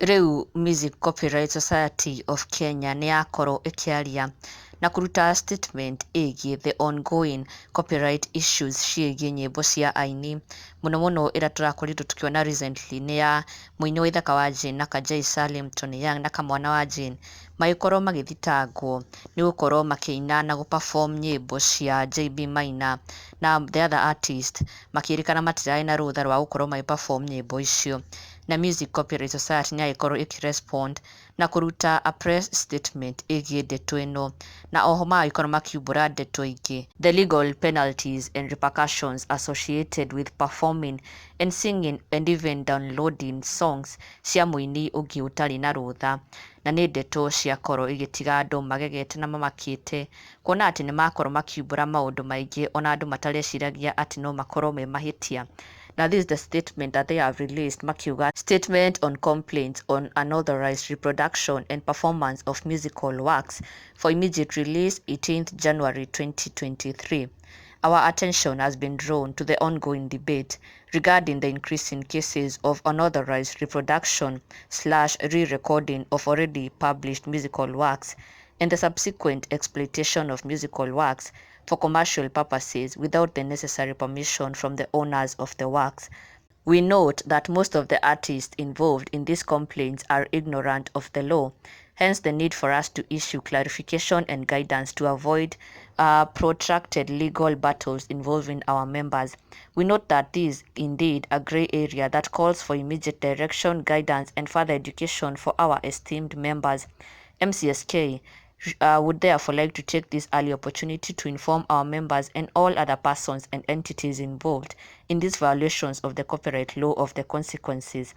Rĩu Music Copyright Society of Kenya nĩ yakorwo ĩkĩaria na kũruta statement ĩgiĩ the ongoing copyright issues ciĩgiĩ nyĩmbo cia aini. Mũno mũno ĩrĩa tũrakorirwo tũkĩona recently nĩ ya mũini wa ithaka wa Jane na Kajai Salim, Tony Young na kamwana wa Jane magĩkorwo magĩthitangwo nĩ gũkorwo makĩina na gũ-perform nyĩmbo cia JB Maina na the other artist makĩrĩkana matirarĩ na rũtha rwa gũkorwo magĩ-perform nyĩmbo icio. Na Music Copyright Society nĩ yagĩkorwo ĩkĩ-respond na kũruta a press statement ĩgiĩ ndeto ĩno, na oho magagĩkorwo makiumbũra ndeto ingĩ. The legal penalties and repercussions associated with performing and singing and even downloading songs cia mũini ũngĩ ũtarĩ na rũtha. Na nĩ ndeto ciakorwo igĩtiga andũ magegete na mamakĩte, kuona atĩ nĩ makorwo makiumbũra maũndũ maingĩ ona andũ matareciragia atĩ no makorwo me mahĩtia. Now this is the statement that they have released, makiuga statement on complaints on unauthorized reproduction and performance of musical works for immediate release 18th January 2023. Our attention has been drawn to the ongoing debate regarding the increasing cases of unauthorized reproduction/re-recording of already published musical works and the subsequent exploitation of musical works for commercial purposes without the necessary permission from the owners of the works. We note that most of the artists involved in these complaints are ignorant of the law, hence the need for us to issue clarification and guidance to avoid protracted legal battles involving our members. We note that this is indeed a grey area that calls for immediate direction, guidance, and further education for our esteemed members. Mcsk would therefore like to take this early opportunity to inform our members and all other persons and entities involved in these violations of the copyright law of the consequences.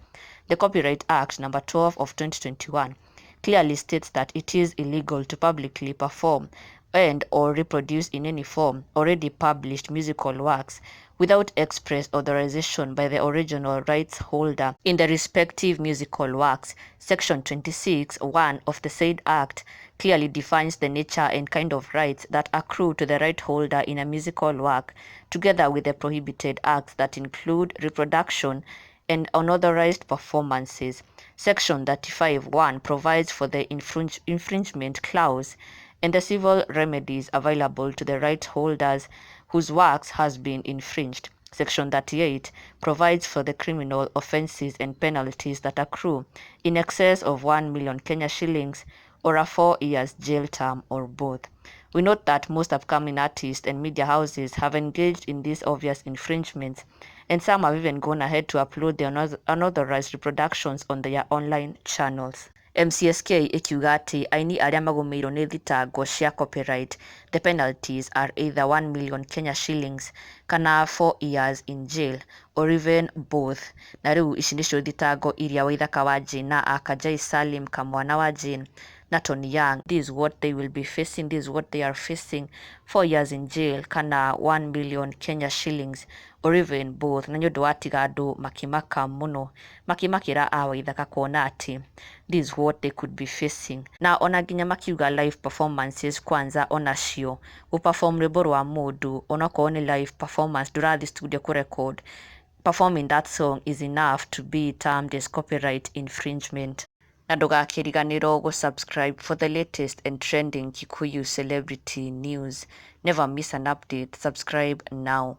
The Copyright Act number 12 of 2021 clearly states that it is illegal to publicly perform and or reproduce in any form already published musical works without express authorization by the original rights holder in the respective musical works. Section 26(1) of the said Act clearly defines the nature and kind of rights that accrue to the right holder in a musical work, together with the prohibited acts that include reproduction and unauthorized performances. Section 35(1) provides for the infringement clause and the civil remedies available to the right holders whose works has been infringed. Section 38 provides for the criminal offences and penalties that accrue in excess of 1 million Kenya shillings or a 4 years jail term or both. We note that most upcoming artists and media houses have engaged in these obvious infringements, and some have even gone ahead to upload their unauthorized reproductions on their online channels. Mcsk ĩkiuga atĩ aini arĩa magũmĩirwo nĩ thitango cia copyright, the penalties are either 1 million Kenya shillings kana 4 years in jail or even both. Na rĩu ici nĩcio thitango iria Waithaka wa Jane na Kajai Salim, kamwana wa Jane na Tony Young, this is what they will be facing, this is what they are facing: 4 years in jail kana 1 million Kenya shillings or even both. Na nĩ ũndũ watiga andũ makĩmaka mũno, makĩmakĩra a Waithaka kuona atĩ this is what they could be facing. Na ona nginya makiuga live performances kwanza onacio gũ-perform rwĩmbo rwa mũndũ onakorwo nĩ live performance, ndũrathi studio kũ-record, performing that song is enough to be termed as copyright infringement. Na ndũgakĩriganĩrwo gũ-subscribe for the latest and trending Kikuyu celebrity news. Never miss an update. Subscribe now.